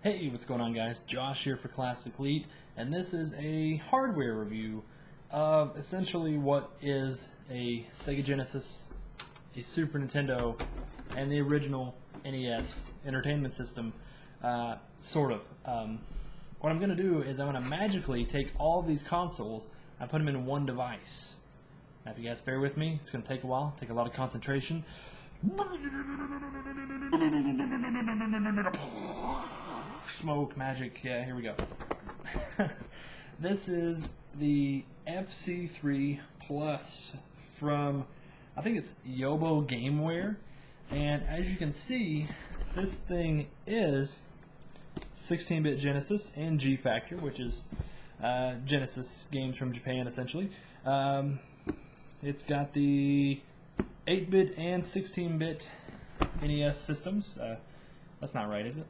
Hey, what's going on, guys? Josh here for Classic Elite, and this is a hardware review of essentially what is a Sega Genesis, a Super Nintendo, and the original NES entertainment system, sort of. What I'm going to do is I'm going to magically take all of these consoles and put them in one device. Now, if you guys bear with me, it's going to take a while, take a lot of concentration. Smoke, magic, yeah, here we go. This is the FC3 Plus from, I think it's Yobo Gameware, and as you can see, this thing is 16-bit Genesis and G Factor, which is Genesis games from Japan, essentially. It's got the 8-bit and 16-bit NES systems. That's not right, is it?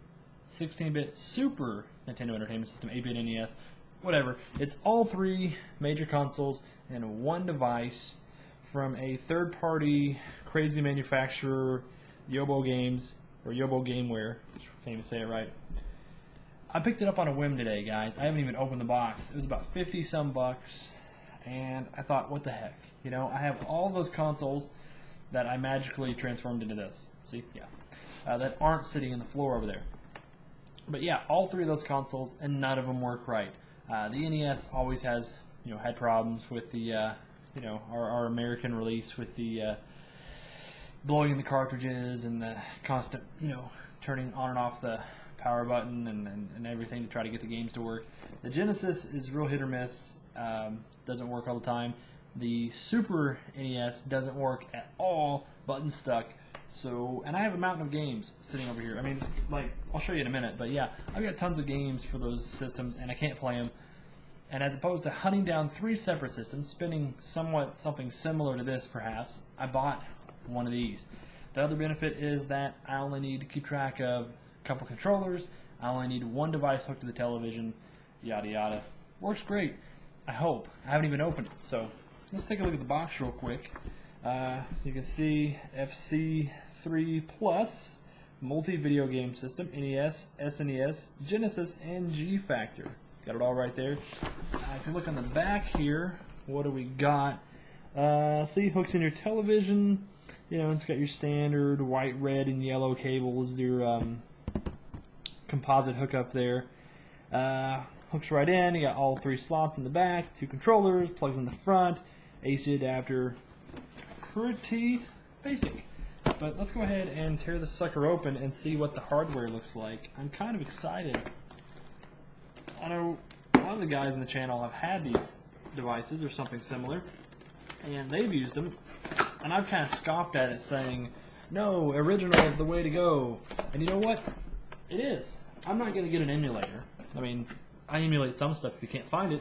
16-bit Super Nintendo Entertainment System, 8-bit NES, whatever. It's all three major consoles in one device from a third-party crazy manufacturer, Yobo Games, or Yobo Gameware. I can't even say it right. I picked it up on a whim today, guys. I haven't even opened the box. It was about 50-some bucks, and I thought, what the heck? You know, I have all those consoles that I magically transformed into this. See? Yeah. That aren't sitting in the floor over there. But yeah, all three of those consoles, and none of them work right. The NES always has, had problems with the, our American release with the blowing in the cartridges and the constant, turning on and off the power button and everything to try to get the games to work. The Genesis is real hit or miss. Doesn't work all the time. The Super NES doesn't work at all. Button stuck. So, and I have a mountain of games sitting over here. I mean, like, I'll show you in a minute, but yeah, I've got tons of games for those systems, and I can't play them. And as opposed to hunting down three separate systems, spending something similar to this, perhaps, I bought one of these. The other benefit is that I only need to keep track of a couple controllers. I only need one device hooked to the television, yada yada. Works great, I hope. I haven't even opened it, so let's take a look at the box real quick. You can see FC3 Plus, multi-video game system, NES, SNES, Genesis, and G Factor. Got it all right there. If you look on the back here, what do we got? See, hooked in your television. It's got your standard white, red, and yellow cables, your composite hookup there. Hooks right in. You got all three slots in the back, two controllers, plugs in the front, AC adapter. Pretty basic. But let's go ahead and tear this sucker open and see what the hardware looks like. I'm kind of excited. I know a lot of the guys in the channel have had these devices or something similar, and they've used them, and I've kind of scoffed at it saying, no, original is the way to go. And you know what? It is. I'm not going to get an emulator. I mean, I emulate some stuff if you can't find it,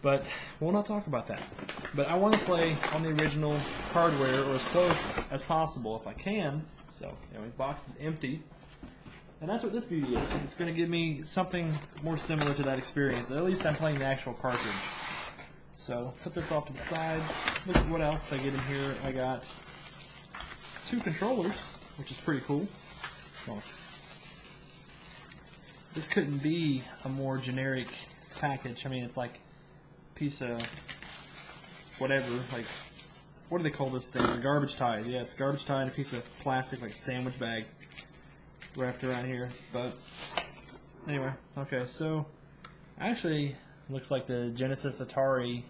but we'll not talk about that. But I want to play on the original hardware, or as close as possible if I can. So, the box is empty. And that's what this beauty is. It's going to give me something more similar to that experience. At least I'm playing the actual cartridge. So, put this off to the side. Look at what else I get in here. I got two controllers, which is pretty cool. Well, this couldn't be a more generic package. I mean, it's like a piece of whatever, like, what do they call this thing? Garbage tie. Yeah, it's garbage tie and a piece of plastic, like a sandwich bag wrapped around here. But anyway, okay, so actually looks like the Genesis Atari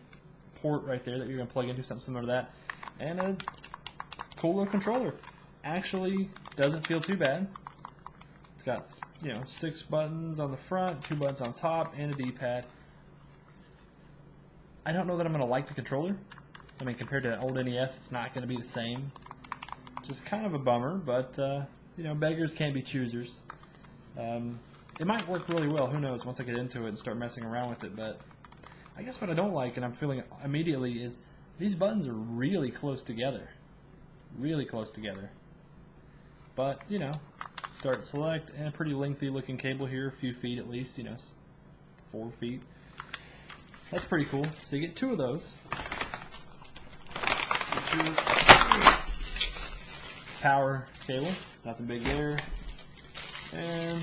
port right there that you're going to plug into, something similar to that, and a cool little controller. Actually doesn't feel too bad. It's got 6 buttons on the front, 2 buttons on top, and a D-pad. I don't know that I'm going to like the controller. I mean, compared to old NES, it's not going to be the same. Just kind of a bummer, but, beggars can't be choosers. It might work really well, who knows, once I get into it and start messing around with it, but I guess what I don't like, and I'm feeling immediately, is these buttons are really close together. Really close together. But, start, select, and a pretty lengthy looking cable here, a few feet at least, 4 feet. That's pretty cool. So you get 2 of those. Get your power cable, nothing big there. And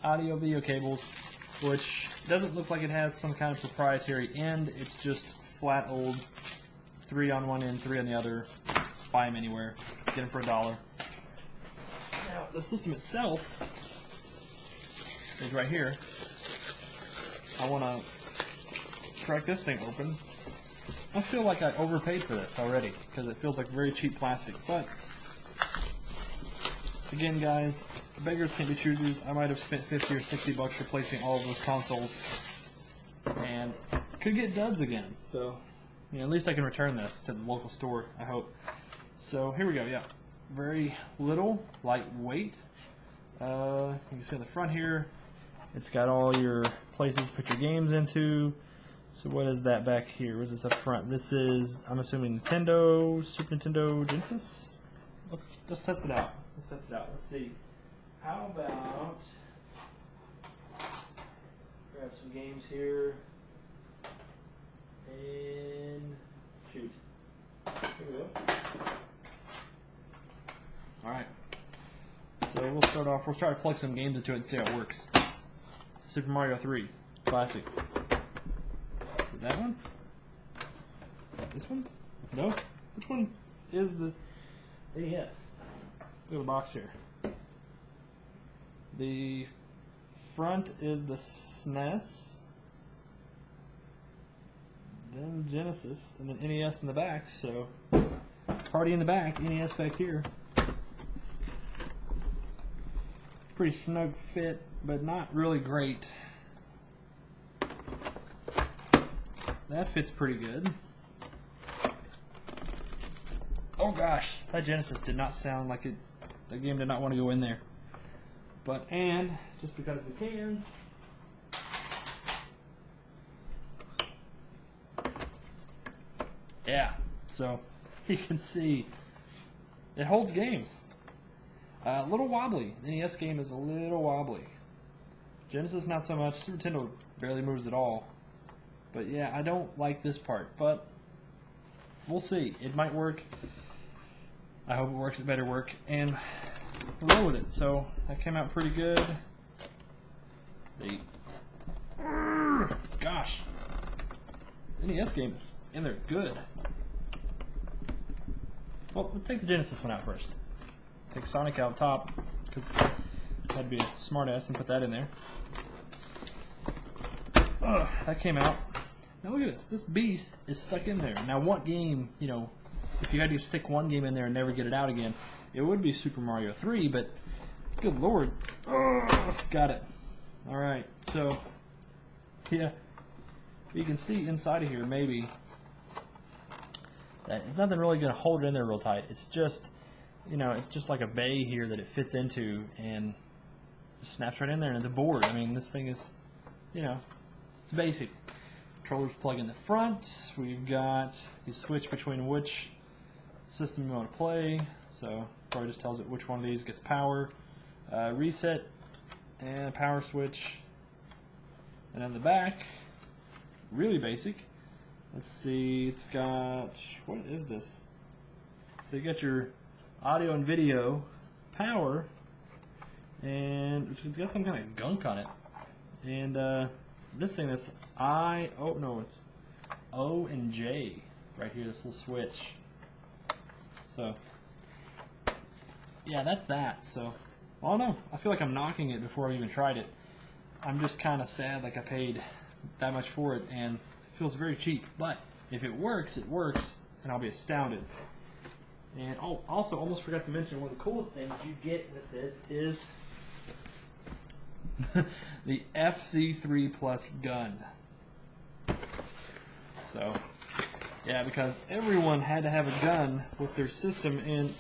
audio video cables, which doesn't look like it has some kind of proprietary end. It's just flat old 3 on one end, 3 on the other. Buy them anywhere. Get them for $1. Now, the system itself is right here. I want to crack this thing open. I feel like I overpaid for this already because it feels like very cheap plastic. But again, guys, beggars can't be choosers. I might have spent 50 or 60 bucks replacing all of those consoles, and could get duds again. So, you know, at least I can return this to the local store, I hope. So here we go. Yeah, very little, lightweight. You can see on the front here, it's got all your places to put your games into. So what is that back here? What is this up front? This is, I'm assuming, Nintendo, Super Nintendo, Genesis? Let's test it out. Let's test it out. Let's see. How about, grab some games here, and shoot. Here we go. Alright. So we'll start off, we'll try to plug some games into it and see how it works. Super Mario 3, classic. Is it that one? This one? No? Which one is the NES? Look at the box here. The front is the SNES, then Genesis, and then NES in the back, so party in the back, NES back here. Pretty snug fit, but not really great. That fits pretty good. Oh gosh, that Genesis did not sound like it. The game did not want to go in there. But, and, just because we can, yeah, so you can see it holds games. A little wobbly. The NES game is a little wobbly. Genesis not so much. Super Nintendo barely moves at all. But yeah, I don't like this part, but we'll see. It might work. I hope it works. It better work. And roll with it. So that came out pretty good. Gosh, the NES game is in there good. Well, let's take the Genesis one out first. Take Sonic out top because that'd be a smartass and put that in there. That came out. Now look at this. This beast is stuck in there. Now, what game, you know, if you had to stick one game in there and never get it out again, it would be Super Mario 3, but good lord. Got it. Alright, so, yeah, you can see inside of here, maybe, that it's nothing really going to hold it in there real tight. It's just, you know, it's just like a bay here that it fits into and just snaps right in there, and it's a board. I mean, this thing is, you know, it's basic. Controllers plug in the front. We've got, you switch between which system you want to play, so probably just tells it which one of these gets power. Reset and a power switch. And in the back, really basic. Let's see, it's got, what is this? So you got your audio and video, power, and it's got some kind of gunk on it. And this thing that's it's O and J right here, this little switch. So, yeah, that's that. So, I don't know. I feel like I'm knocking it before I even tried it. I'm just kind of sad like I paid that much for it, and it feels very cheap. But if it works, and I'll be astounded. And also, almost forgot to mention, one of the coolest things you get with this is the FC3 Plus gun. So, yeah, because everyone had to have a gun with their system, and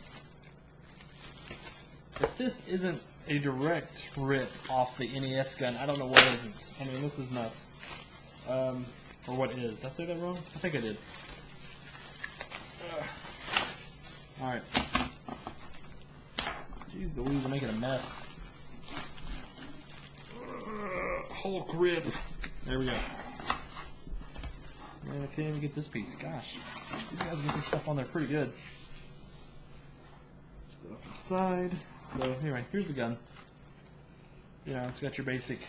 if this isn't a direct rip off the NES gun, I don't know what isn't. I mean, this is nuts. Or what is. Did I say that wrong? I think I did. Alright. Jeez Louise, I'm making a mess. Whole crib. There we go. Man, I can't even get this piece. Gosh. These guys get this stuff on there pretty good. Just put it off the side. So, anyway, here's the gun. You know, it's got your basic,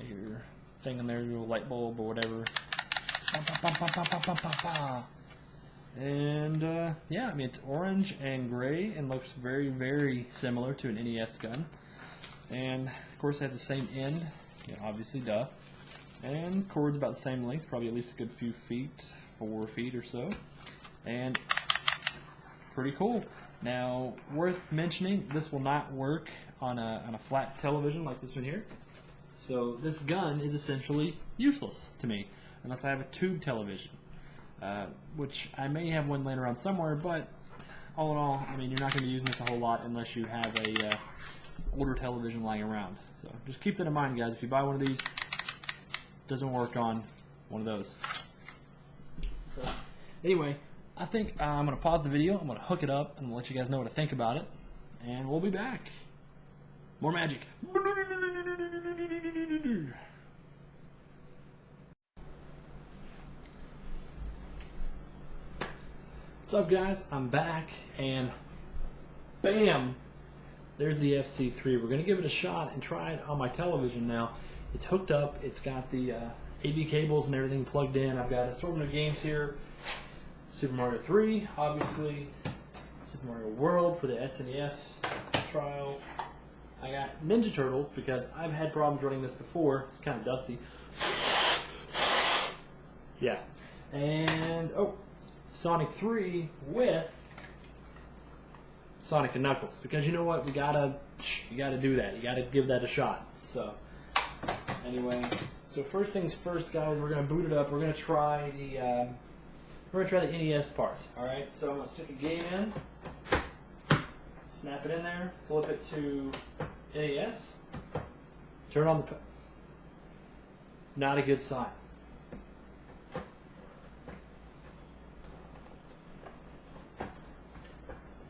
your thing in there, your light bulb or whatever. And yeah, I mean, it's orange and gray and looks very, very similar to an NES gun. And of course, it has the same end, you know, obviously, duh. And cord's about the same length, probably at least a good few feet, 4 feet or so. And pretty cool. Now, worth mentioning, this will not work on a flat television like this one here. So this gun is essentially useless to me unless I have a tube television, which I may have one laying around somewhere. But all in all, I mean, you're not going to be using this a whole lot unless you have a older television lying around. So just keep that in mind, guys. If you buy one of these, it doesn't work on one of those. So anyway, I think I'm going to pause the video. I'm going to hook it up and let you guys know what I think about it. And we'll be back. More magic. What's up, guys? I'm back, and bam! There's the FC3. We're going to give it a shot and try it on my television now. It's hooked up. It's got the AV cables and everything plugged in. I've got an assortment of games here. Super Mario 3, obviously. Super Mario World for the SNES trial. I got Ninja Turtles because I've had problems running this before. It's kind of dusty. Yeah. And, oh, Sonic 3 with Sonic and Knuckles. Because you know what? You gotta do that. You gotta give that a shot. So, anyway. So first things first, guys, we're gonna boot it up. We're gonna try the NES part. Alright, so I'm gonna stick a game in. Snap it in there, flip it to NES, turn on the... Not a good sign.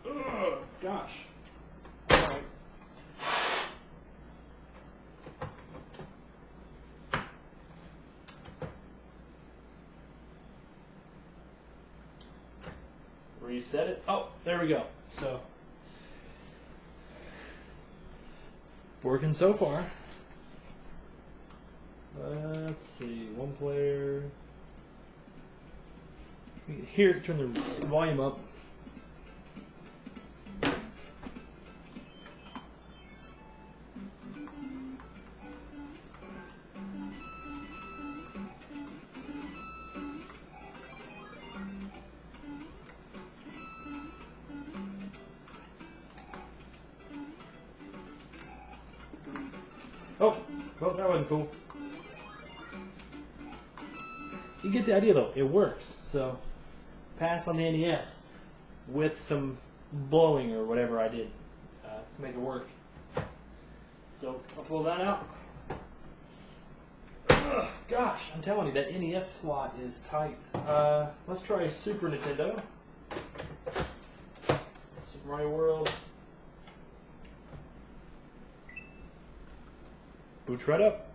Ugh, gosh. Alright. Reset it. Oh, there we go. So... working so far. Let's see, one player. Here, turn the volume up. Oh, well, that wasn't cool. You get the idea, though. It works. So, pass on the NES with some blowing or whatever I did to make it work. So, I'll pull that out. Ugh, gosh, I'm telling you, that NES slot is tight. Let's try Super Nintendo. Super Mario World. Boots right up.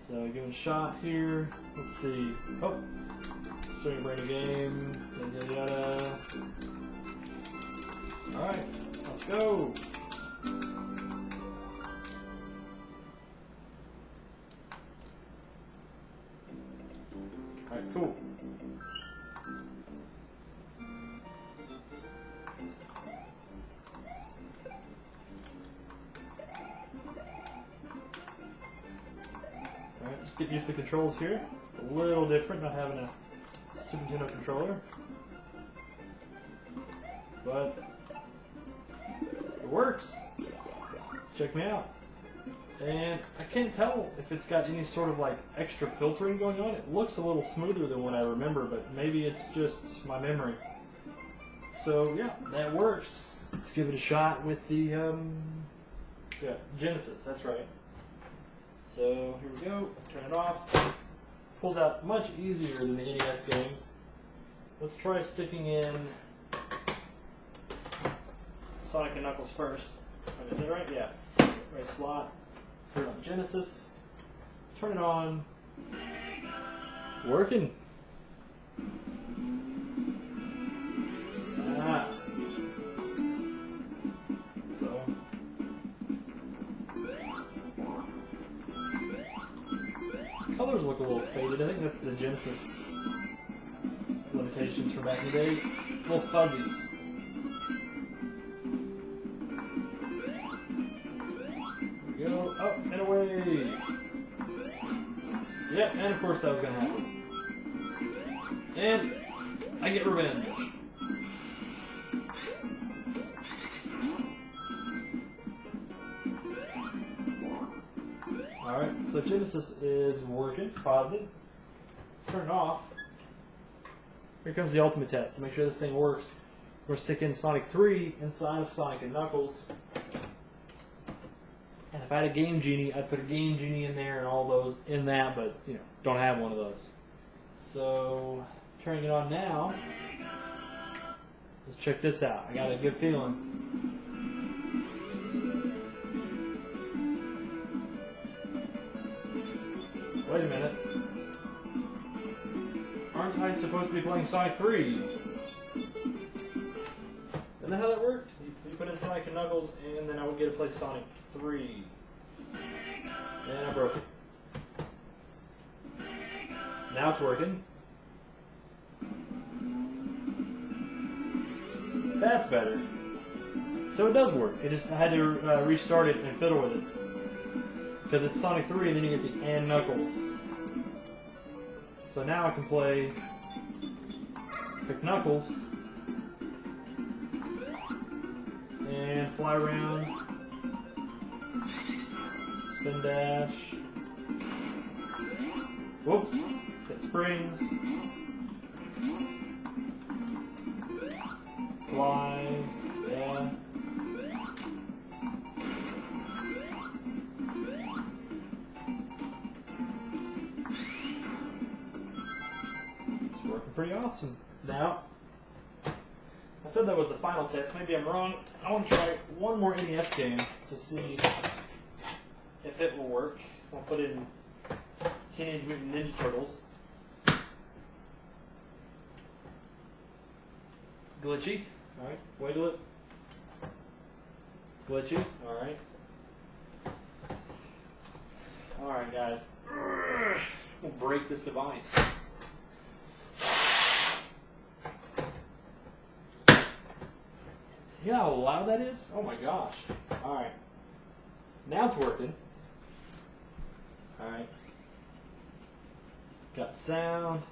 So give it a shot here. Let's see. Oh, starting a brand new game. Yada yada. All right, let's go. All right, cool. Just get used to controls here. It's a little different not having a Super Nintendo controller. But it works. Check me out. And I can't tell if it's got any sort of like extra filtering going on. It looks a little smoother than what I remember, but maybe it's just my memory. So yeah, that works. Let's give it a shot with the Genesis, that's right. So here we go, turn it off. Pulls out much easier than the NES games. Let's try sticking in Sonic and Knuckles first. Is that right? Yeah. Right slot. Turn on Genesis. Turn it on. Working. faded. I think that's the Genesis limitations from back in the day. A little fuzzy. Here we go. Up and away. Yep, and of course that was going to happen. And I get revenge. Alright, so Genesis is working. Positive. Turn it off. Here comes the ultimate test to make sure this thing works. We're sticking Sonic 3 inside of Sonic and Knuckles. And if I had a Game Genie, I'd put a Game Genie in there and all those in that, but you know, don't have one of those. So turning it on now. Let's check this out. I got a good feeling. Wait a minute. Aren't I supposed to be playing Sonic 3? Isn't that how that worked? You put in Sonic and Knuckles, and then I would get to play Sonic 3. And I broke it. Now it's working. That's better. So it does work. I had to restart it and fiddle with it. Because it's Sonic 3 and then you get the and Knuckles. So now I can pick Knuckles and fly around, spin dash, whoops, hit springs, fly, yeah. It's working pretty awesome. Now, I said that was the final test. Maybe I'm wrong. I want to try one more NES game to see if it will work. I'll put in Teenage Mutant Ninja Turtles. Glitchy. Alright, wiggle it. Glitchy. Alright. Alright, guys. We'll break this device. See how loud that is? Oh my gosh. Alright. Now it's working. Alright. Got sound.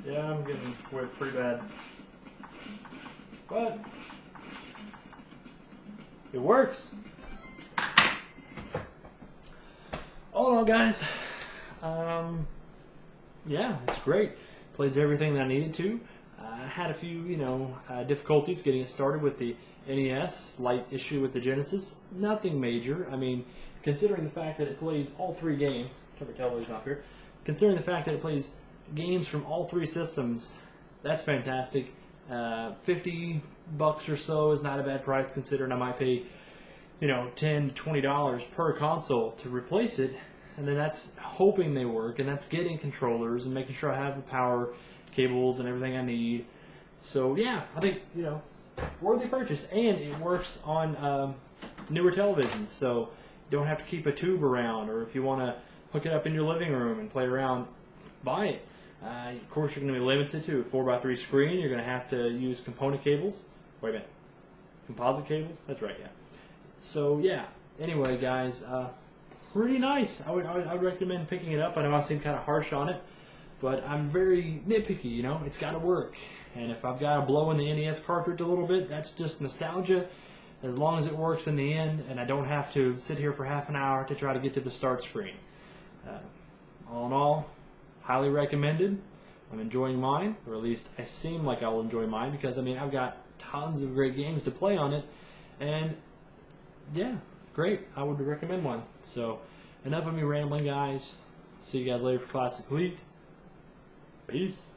Yeah, I'm getting whipped pretty bad. But it works. All in all, guys, yeah, it's great. Plays everything that I needed to. I had a few, difficulties getting it started with the NES, slight issue with the Genesis. Nothing major. I mean, considering the fact that it plays all three games, turn the television off here. Considering the fact that it plays games from all three systems, that's fantastic. $50 or so is not a bad price considering I might pay, $10 to $20 per console to replace it, and then that's hoping they work, and that's getting controllers and making sure I have the power cables and everything I need. So yeah, I think worthy purchase, and it works on newer televisions, so you don't have to keep a tube around, or if you want to hook it up in your living room and play around, buy it. Of course, you're going to be limited to a 4x3 screen. You're going to have to use component cables. Wait a minute. Composite cables? That's right, yeah. So, yeah. Anyway, guys, pretty nice. I would recommend picking it up. I know I seem kind of harsh on it, but I'm very nitpicky, It's got to work. And if I've got to blow in the NES cartridge a little bit, that's just nostalgia. As long as it works in the end, and I don't have to sit here for half an hour to try to get to the start screen. All in all, highly recommended. I'm enjoying mine, or at least I seem like I'll enjoy mine, because I've got tons of great games to play on it, and yeah, great. I would recommend one. So enough of me rambling, guys. See you guys later for Classic Elite. Peace.